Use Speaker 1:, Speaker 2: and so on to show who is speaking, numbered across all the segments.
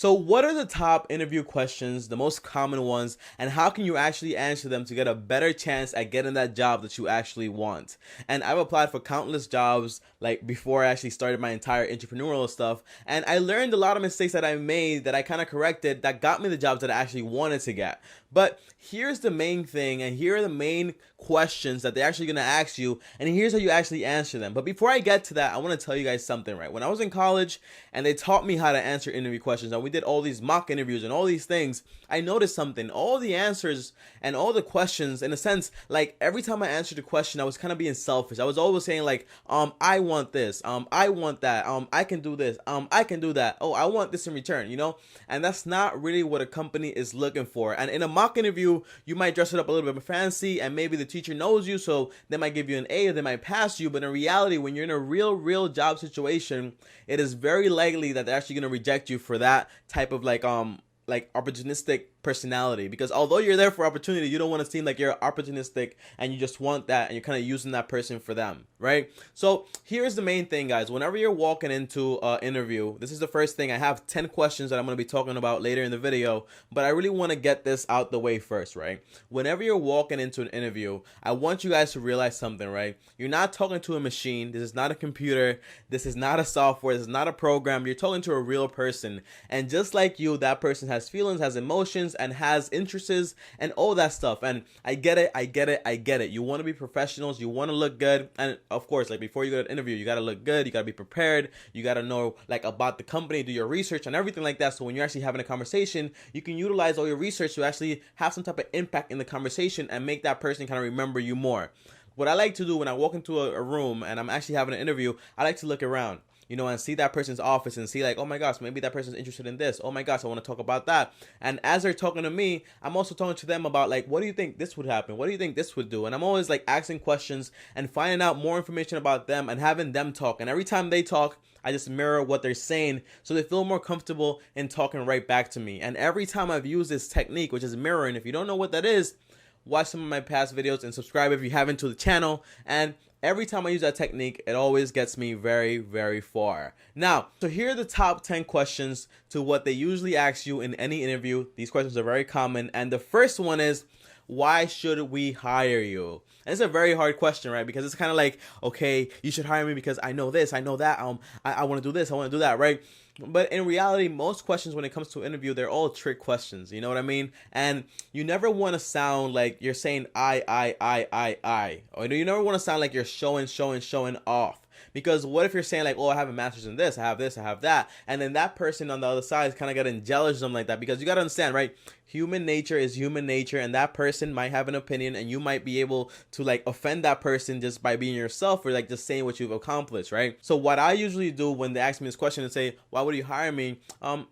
Speaker 1: So what are the top interview questions, the most common ones, and how can you actually answer them to get a better chance at getting that job that you actually want? And I've applied for countless jobs like before I actually started my entire entrepreneurial stuff, and I learned a lot of mistakes that I made that I kind of corrected that got me the jobs that I actually wanted to get. But here's the main thing, and here are the main questions that they're actually going to ask you, and here's how you actually answer them. But before I get to that, I want to tell you guys something, right? When I was in college and they taught me how to answer interview questions, and we did all these mock interviews and all these things, I noticed something. All the answers and all the questions, in a sense, like every time I answered a question, I was kind of being selfish. I was always saying like, I want this, I want that, I can do this, I can do that, oh, I want this in return, you know? And that's not really what a company is looking for. And in a mock interview, you might dress it up a little bit fancy, and maybe the teacher knows you, so they might give you an A or they might pass you. But in reality, when you're in a real job situation, it is very likely that they're actually going to reject you for that type of like opportunistic personality, because although you're there for opportunity, you don't want to seem like you're opportunistic and you just want that and you're kind of using that person for them, right? So here's the main thing, guys. Whenever you're walking into an interview, this is the first thing. I have 10 questions that I'm going to be talking about later in the video, but I really want to get this out the way first, right? Whenever you're walking into an interview, I want you guys to realize something, right? You're not talking to a machine. This is not a computer. This is not a software. This is not a program. You're talking to a real person, and just like you, that person has feelings, has emotions, and has interests and all that stuff. And I get it. You want to be professionals, you want to look good, and of course, like before you go to an interview, you got to look good, you got to be prepared, you got to know like about the company, do your research and everything like that, so when you're actually having a conversation, you can utilize all your research to actually have some type of impact in the conversation and make that person kind of remember you more. What I like to do when I walk into a room and I'm actually having an interview, I like to look around, you know, and see that person's office and see like, oh my gosh, maybe that person's interested in this. Oh my gosh, I want to talk about that. And as they're talking to me, I'm also talking to them about like, what do you think this would happen? What do you think this would do? And I'm always like asking questions and finding out more information about them and having them talk. And every time they talk, I just mirror what they're saying so they feel more comfortable in talking right back to me. And every time I've used this technique, which is mirroring, if you don't know what that is, watch some of my past videos and subscribe if you haven't to the channel. And every time I use that technique, it always gets me very far. Now, so here are the top 10 questions to what they usually ask you in any interview. These questions are very common. And the first one is, why should we hire you? And it's a very hard question, right? Because it's kind of like, okay, you should hire me because I know this, I know that, I want to do this, I want to do that, right? But in reality, most questions when it comes to an interview, they're all trick questions. You know what I mean? And you never want to sound like you're saying I. Or you never want to sound like you're showing off. Because what if you're saying like, oh, I have a master's in this, I have that, and then that person on the other side is kind of getting jealous of them like that? Because you got to understand, right? Human nature is human nature, and that person might have an opinion, and you might be able to like offend that person just by being yourself or like just saying what you've accomplished, right? So what I usually do when they ask me this question and say, why would you hire me? I'm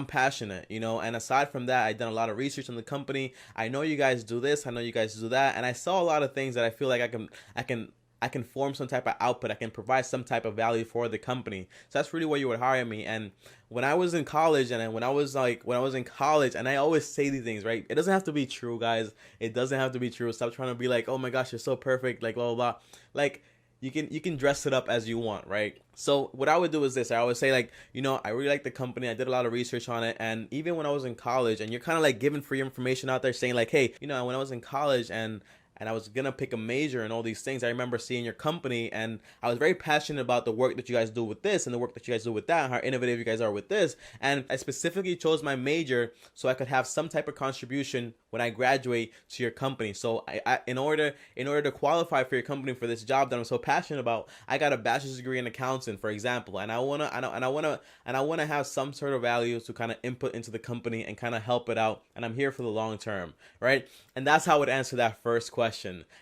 Speaker 1: passionate, you know, and aside from that, I've done a lot of research on the company. I know you guys do this, I know you guys do that, and I saw a lot of things that I feel like I can form some type of output. I can provide some type of value for the company. So that's really why you would hire me. And when I was in college, and when I was in college, and I always say these things, right? It doesn't have to be true, guys. It doesn't have to be true. Stop trying to be like, oh my gosh, you're so perfect, like blah blah blah. Like, you can dress it up as you want, right? So what I would do is this. I would say like, you know, I really like the company. I did a lot of research on it. And even when I was in college, and you're kind of like giving free information out there saying like, hey, you know, when I was in college and I was gonna pick a major and all these things, I remember seeing your company and I was very passionate about the work that you guys do with this and the work that you guys do with that, and how innovative you guys are with this. And I specifically chose my major so I could have some type of contribution when I graduate to your company. So in order to qualify for your company for this job that I'm so passionate about, I got a bachelor's degree in accounting, for example, and I wanna have some sort of value to kind of input into the company and kind of help it out, and I'm here for the long term, right? And that's how I would answer that first question.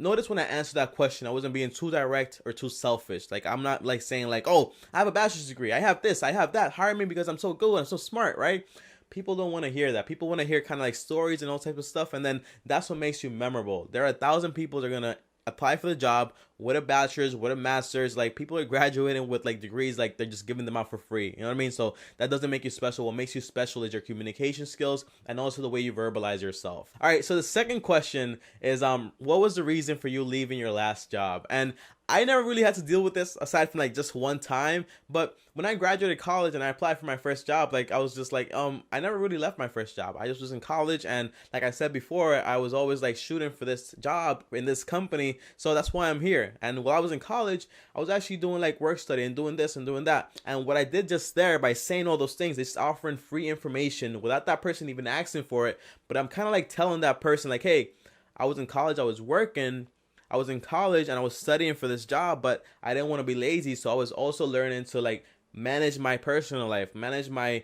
Speaker 1: Notice when I answered that question, I wasn't being too direct or too selfish. Like, I'm not like saying like, oh, I have a bachelor's degree, I have this, I have that, hire me because I'm so good, I'm so smart, right? People don't want to hear that. People want to hear kind of like stories and all types of stuff, and then that's what makes you memorable. There are 1,000 people that are gonna apply for the job with a bachelor's, with a master's. Like, people are graduating with like degrees, like they're just giving them out for free. You know what I mean? So that doesn't make you special. What makes you special is your communication skills and also the way you verbalize yourself. All right, so the second question is, what was the reason for you leaving your last job? And I never really had to deal with this aside from like just one time. But when I graduated college and I applied for my first job, like I was just like, I never really left my first job. I just was in college, and like I said before, I was always like shooting for this job in this company. So that's why I'm here. And while I was in college, I was actually doing like work study and doing this and doing that. And what I did just there by saying all those things, is offering free information without that person even asking for it. But I'm kind of like telling that person like, hey, I was in college, I was working, I was in college and I was studying for this job, but I didn't want to be lazy. So I was also learning to like manage my personal life, manage my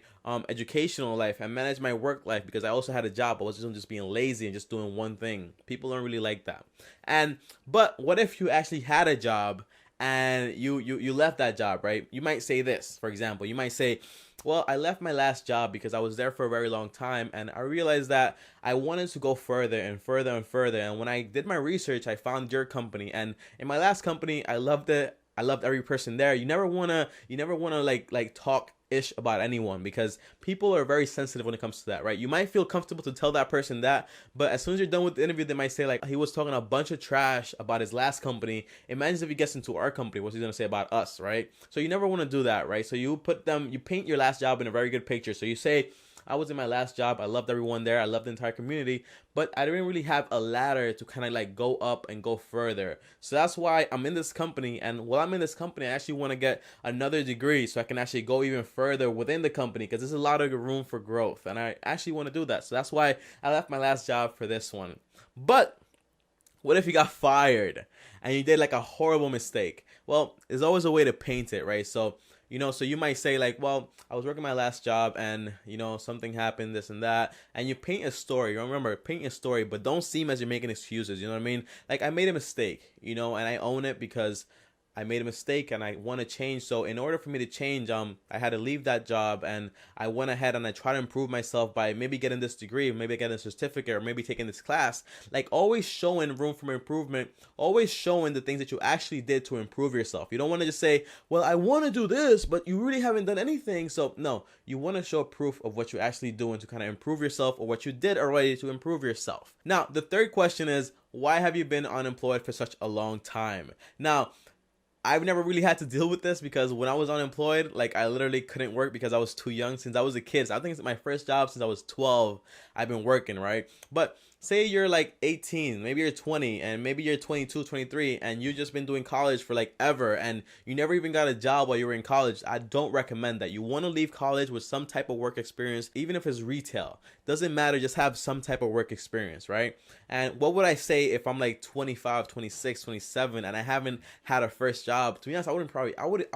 Speaker 1: educational life, and manage my work life, because I also had a job. I wasn't just being lazy and just doing one thing. People don't really like that. But what if you actually had a job and you left that job, right? You might say this, for example, you might say, well, I left my last job because I was there for a very long time, and I realized that I wanted to go further and further and further. And when I did my research, I found your company, and in my last company, I loved it. I loved every person there. You never wanna like talk ish about anyone, because people are very sensitive when it comes to that, right? You might feel comfortable to tell that person that, but as soon as you're done with the interview, they might say like, he was talking a bunch of trash about his last company. Imagine if he gets into our company, what's he gonna say about us, right? So you never want to do that, right? So you paint your last job in a very good picture. So you say, I was in my last job, I loved everyone there, I loved the entire community, but I didn't really have a ladder to kind of like go up and go further. So that's why I'm in this company, and while I'm in this company, I actually want to get another degree so I can actually go even further within the company, because there's a lot of room for growth, and I actually want to do that. So that's why I left my last job for this one. But what if you got fired and you did like a horrible mistake? Well, there's always a way to paint it, right? So so you might say like, well, I was working my last job and, something happened, this and that. And you paint a story. Remember, paint a story, but don't seem as you're making excuses. You know what I mean? Like, I made a mistake, and I own it because I made a mistake and I want to change. So in order for me to change, I had to leave that job, and I went ahead and I tried to improve myself by maybe getting this degree, maybe getting a certificate, or maybe taking this class. Like, always showing room for improvement, always showing the things that you actually did to improve yourself. You don't want to just say, well, I want to do this, but you really haven't done anything. So no, you want to show proof of what you're actually doing to kind of improve yourself, or what you did already to improve yourself. Now, the third question is, why have you been unemployed for such a long time? Now, I've never really had to deal with this, because when I was unemployed, like, I literally couldn't work because I was too young. Since I was a kid, so I think it's my first job since I was 12, I've been working, right? But say you're like 18, maybe you're 20, and maybe you're 22, 23, and you've just been doing college for like ever, and you never even got a job while you were in college. I don't recommend that. You want to leave college with some type of work experience, even if it's retail. Doesn't matter, just have some type of work experience, right? And what would I say if I'm like 25, 26, 27, and I haven't had a first job? To be honest, I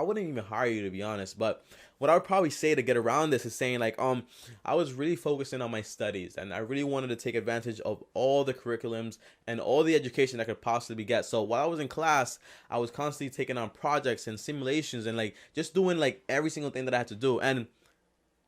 Speaker 1: wouldn't even hire you, to be honest. But what I would probably say to get around this is saying like, I was really focusing on my studies, and I really wanted to take advantage of all the curriculums and all the education I could possibly get. So while I was in class, I was constantly taking on projects and simulations, and like just doing like every single thing that I had to do. And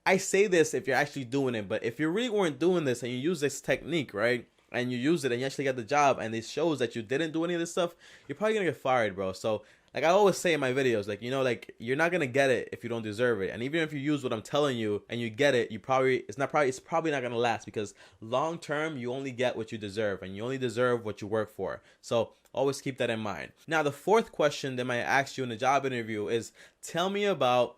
Speaker 1: I say this if you're actually doing it, but if you really weren't doing this and you use this technique, right, and you use it and you actually get the job, and it shows that you didn't do any of this stuff, you're probably gonna get fired, bro. So like I always say in my videos, like, like, you're not gonna get it if you don't deserve it. And even if you use what I'm telling you and you get it, it's probably not gonna last, because long term you only get what you deserve, and you only deserve what you work for. So always keep that in mind. Now, the fourth question they might ask you in a job interview is, tell me about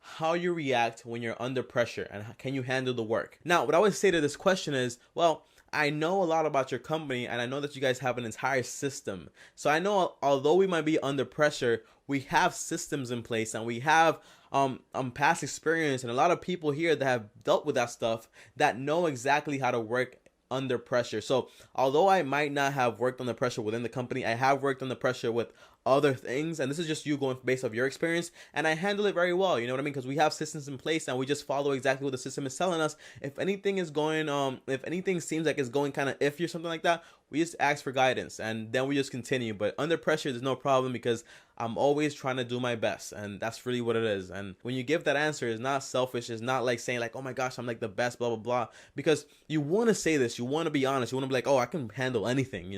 Speaker 1: how you react when you're under pressure, and can you handle the work? Now, what I would say to this question is, well, I know a lot about your company, and I know that you guys have an entire system. So I know, although we might be under pressure, we have systems in place, and we have past experience, and a lot of people here that have dealt with that stuff, that know exactly how to work under pressure. So although I might not have worked under pressure within the company, I have worked under pressure with other things, and this is just you going based off your experience, and I handle it very well. You know what I mean? Because we have systems in place, and we just follow exactly what the system is telling us. If anything seems like it's going kind of iffy or something like that, we just ask for guidance, and then we just continue. But under pressure, there's no problem, because I'm always trying to do my best, and that's really what it is. And when you give that answer, it's not selfish. It's not like saying like, oh my gosh, I'm like the best, blah blah blah, because you want to say this, you want to be honest, you want to be like, oh, I can handle anything,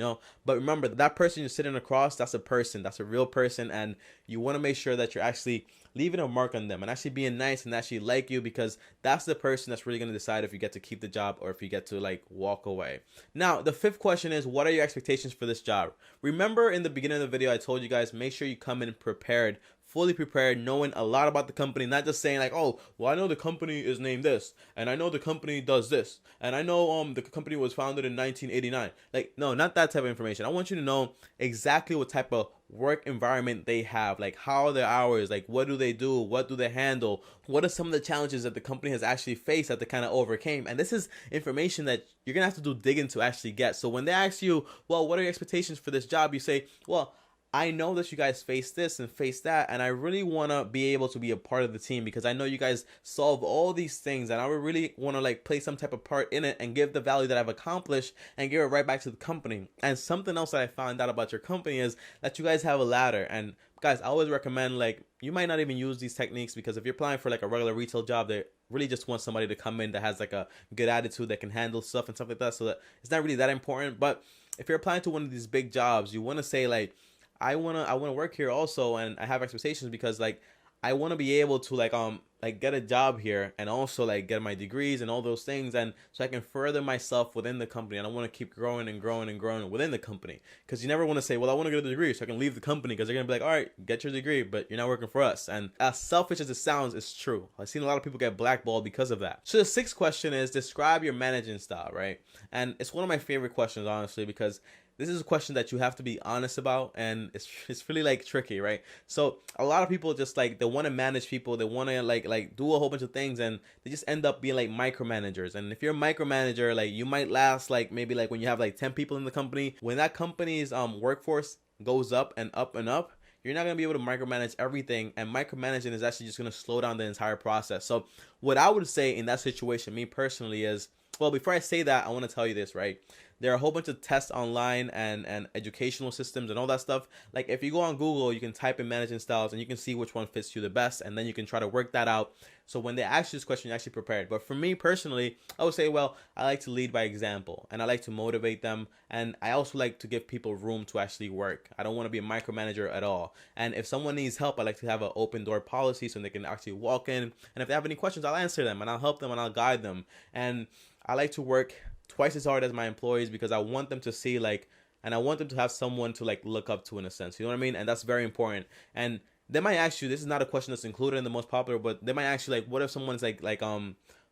Speaker 1: But remember, that person you're sitting across, that's a person, that's a real person, and you want to make sure that you're actually leaving a mark on them and actually being nice and actually like you, because that's the person that's really going to decide if you get to keep the job or if you get to like walk away. Now, the fifth question is, what are your expectations for this job? Remember in the beginning of the video, I told you guys, make sure you come in prepared, fully prepared, knowing a lot about the company, not just saying like, oh, well, I know the company is named this, and I know the company does this, and I know the company was founded in 1989. Like, no, not that type of information. I want you to know exactly what type of work environment they have, like how are their hours, like what do they do, what do they handle, what are some of the challenges that the company has actually faced that they kind of overcame. And this is information that you're gonna have to do digging to actually get. So when they ask you, well, what are your expectations for this job, you say, well, I know that you guys face this and face that, and I really want to be able to be a part of the team because I know you guys solve all these things, and I would really want to like play some type of part in it and give the value that I've accomplished and give it right back to the company. And something else that I found out about your company is that you guys have a ladder. And guys, I always recommend, like, you might not even use these techniques, because if you're applying for like a regular retail job, they really just want somebody to come in that has like a good attitude, that can handle stuff and stuff like that, so that it's not really that important. But if you're applying to one of these big jobs, you want to say like, I wanna work here also, and I have expectations because like I want to be able to like get a job here and also like get my degrees and all those things, and so I can further myself within the company, and I want to keep growing and growing and growing within the company. Because you never want to say, well, I want to get a degree so I can leave the company, because they're gonna be like, all right, get your degree, but you're not working for us. And as selfish as it sounds, it's true. I've seen a lot of people get blackballed because of that. So the sixth question is, describe your managing style, right? And it's one of my favorite questions, honestly, because this is a question that you have to be honest about, and it's really like tricky, right? So a lot of people just like, they want to manage people, they want to like do a whole bunch of things, and they just end up being like micromanagers. And if you're a micromanager, like you might last like maybe like when you have like 10 people in the company, when that company's workforce goes up and up and up, you're not going to be able to micromanage everything, and micromanaging is actually just going to slow down the entire process. So what I would say in that situation, me personally, is, well, before I say that, I want to tell you this, right? There are a whole bunch of tests online and educational systems and all that stuff. Like if you go on Google, you can type in managing styles and you can see which one fits you the best, and then you can try to work that out. So when they ask you this question, you're actually prepared. But for me personally, I would say, well, I like to lead by example, and I like to motivate them, and I also like to give people room to actually work. I don't want to be a micromanager at all. And if someone needs help, I like to have an open door policy so they can actually walk in, and if they have any questions, I'll answer them and I'll help them and I'll guide them. And I like to work twice as hard as my employees, because I want them to see like, and I want them to have someone to like look up to, in a sense, you know what I mean? And that's very important. And they might ask you, this is not a question that's included in the most popular, but they might ask you like, what if someone's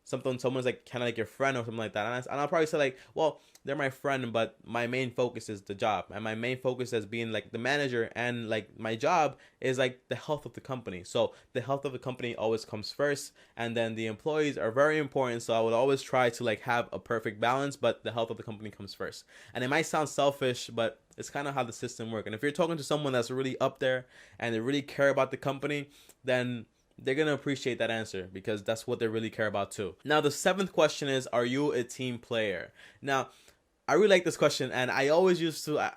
Speaker 1: someone's like kind of like your friend or something like that, and I'll probably say like, well, they're my friend, but my main focus is the job, and my main focus as being like the manager, and like my job is like the health of the company. So the health of the company always comes first, and then the employees are very important, so I would always try to like have a perfect balance, but the health of the company comes first. And it might sound selfish, but it's kind of how the system works. And if you're talking to someone that's really up there and they really care about the company, then they're going to appreciate that answer, because that's what they really care about too. Now, the seventh question is, are you a team player? Now, I really like this question, and I always used to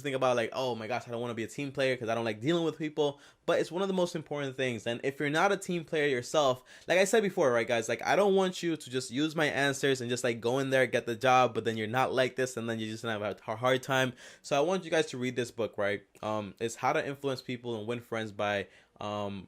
Speaker 1: think about like, oh my gosh, I don't want to be a team player because I don't like dealing with people, but it's one of the most important things. And if you're not a team player yourself, like I said before, right guys, like I don't want you to just use my answers and just like go in there, get the job, but then you're not like this, and then you're just gonna have a hard time. So I want you guys to read this book, right? It's How to Influence People and Win Friends by Dale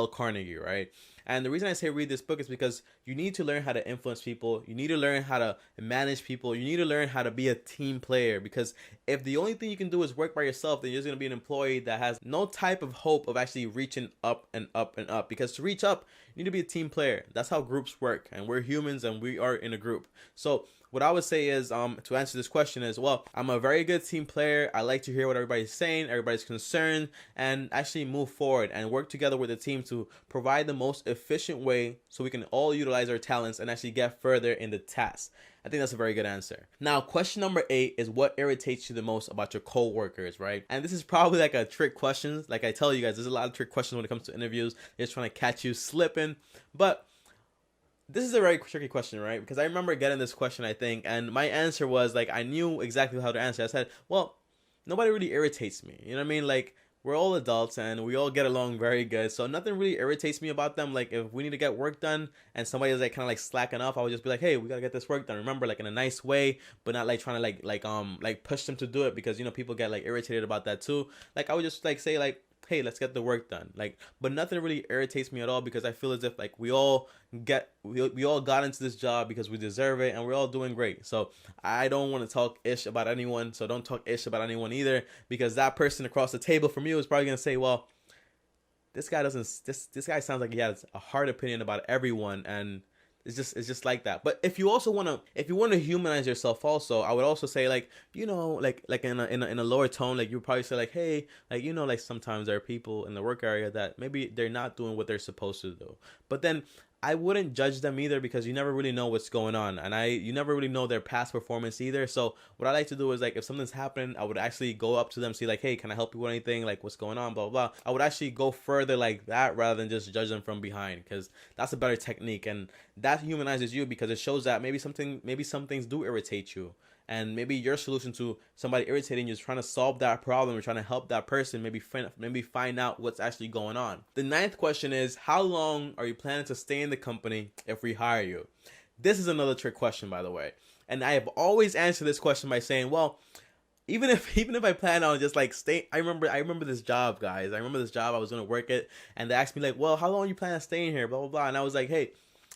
Speaker 1: Carnegie, right? And the reason I say read this book is because you need to learn how to influence people. You need to learn how to manage people. You need to learn how to be a team player, because if the only thing you can do is work by yourself, then you're just going to be an employee that has no type of hope of actually reaching up and up and up. Because to reach up, you need to be a team player. That's how groups work, and we're humans and we are in a group. So what I would say is, to answer this question is, well, I'm a very good team player. I like to hear what everybody's saying, everybody's concerned, and actually move forward and work together with the team to provide the most efficient way so we can all utilize our talents and actually get further in the task. I think that's a very good answer. Now, question number 8 is, what irritates you the most about your coworkers, right? And this is probably like a trick question. Like I tell you guys, there's a lot of trick questions when it comes to interviews. They're just trying to catch you slipping. But this is a very tricky question, right? Because I remember getting this question, I think, and my answer was like, I knew exactly how to answer. I said, well, nobody really irritates me. You know what I mean? Like, we're all adults and we all get along very good. So nothing really irritates me about them. Like if we need to get work done and somebody is like kind of like slacking off, I would just be like, hey, we gotta get this work done. Remember, like in a nice way, but not like trying to like push them to do it, because people get like irritated about that too. Like I would just like say like, hey, let's get the work done. Like, but nothing really irritates me at all, because I feel as if like we all got into this job because we deserve it and we're all doing great. So I don't want to talk ish about anyone. So don't talk ish about anyone either, because that person across the table from you is probably gonna say, well, this guy doesn't. This guy sounds like he has a hard opinion about everyone, and it's just like that. But if you want to humanize yourself also, I would also say like, like in a lower tone, like you would probably say like, hey, like like sometimes there are people in the work area that maybe they're not doing what they're supposed to do. But then I wouldn't judge them either, because you never really know what's going on, and you never really know their past performance either. So what I like to do is like, if something's happening, I would actually go up to them, see like, hey, can I help you with anything? Like, what's going on? Blah blah blah. I would actually go further like that rather than just judge them from behind, because that's a better technique, and that humanizes you, because it shows that maybe some things do irritate you. And maybe your solution to somebody irritating you is trying to solve that problem, or trying to help that person maybe find out what's actually going on. The 9th question is, how long are you planning to stay in the company if we hire you? This is another trick question, by the way. And I have always answered this question by saying, well, even if I plan on just like stay, I remember this job, guys. I remember this job I was going to work at, and they asked me like, well, how long are you planning on staying here? Blah, blah, blah. And I was like, hey,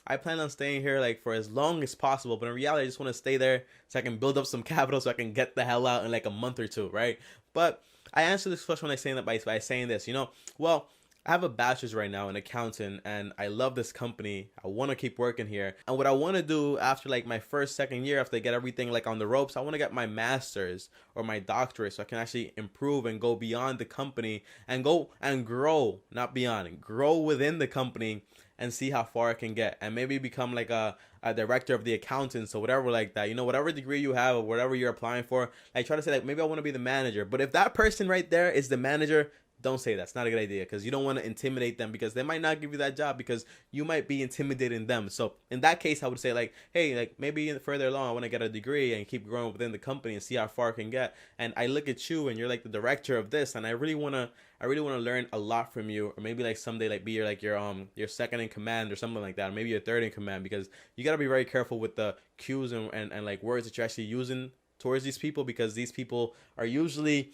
Speaker 1: I plan on staying here like for as long as possible, but in reality I just want to stay there so I can build up some capital so I can get the hell out in like a month or two, right? But I answer this question when I say that by saying this, well, I have a bachelor's right now in accounting, and I love this company. I want to keep working here. And what I want to do after like my second year, after I get everything like on the ropes, I want to get my master's or my doctorate, so I can actually improve and go beyond the company and go and grow, not beyond, grow within the company and see how far I can get, and maybe become like a director of the accountants or whatever like that. Whatever degree you have or whatever you're applying for, like try to say like, maybe I want to be the manager. But if that person right there is the manager, don't say that's not a good idea, because you don't want to intimidate them, because they might not give you that job because you might be intimidating them. So in that case, I would say like, hey, like maybe further along I want to get a degree and keep growing within the company and see how far I can get. And I look at you and you're like the director of this, and I really want to learn a lot from you, or maybe like someday like be your second in command or something like that, or maybe your third in command, because you got to be very careful with the cues and like words that you're actually using towards these people, because these people are usually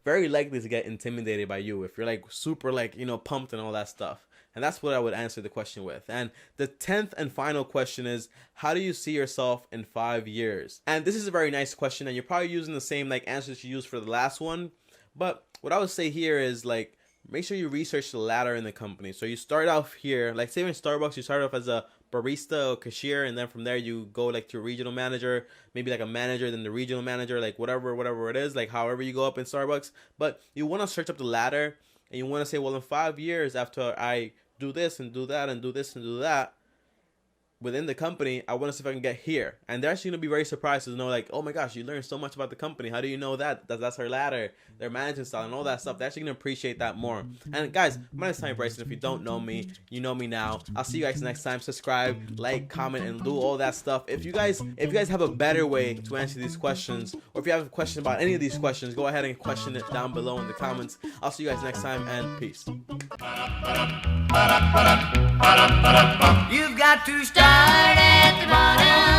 Speaker 1: very likely to get intimidated by you if you're like super like pumped and all that stuff. And that's what I would answer the question with. And the 10th and final question is, how do you see yourself in 5 years? And this is a very nice question, and you're probably using the same like answers you used for the last one, but what I would say here is like, make sure you research the ladder in the company. So you start off here, like say in Starbucks, you start off as a barista or cashier, and then from there you go like to a regional manager, maybe like a manager, then the regional manager, like whatever it is, like however you go up in Starbucks. But you want to search up the ladder, and you want to say, well, in 5 years after I do this and do that and do this and do that within the company, I want to see if I can get here. And they're actually going to be very surprised to know like, oh my gosh, you learned so much about the company. How do you know that's her ladder, their management style and all that stuff? They're actually going to appreciate that more. And guys, my name is TommyBryson. If you don't know me, you know me now. I'll see you guys next time. Subscribe, like, comment, and do all that stuff. If you guys have a better way to answer these questions, or if you have a question about any of these questions, go ahead and question it down below in the comments. I'll see you guys next time, and peace.
Speaker 2: You've got to start at the bottom.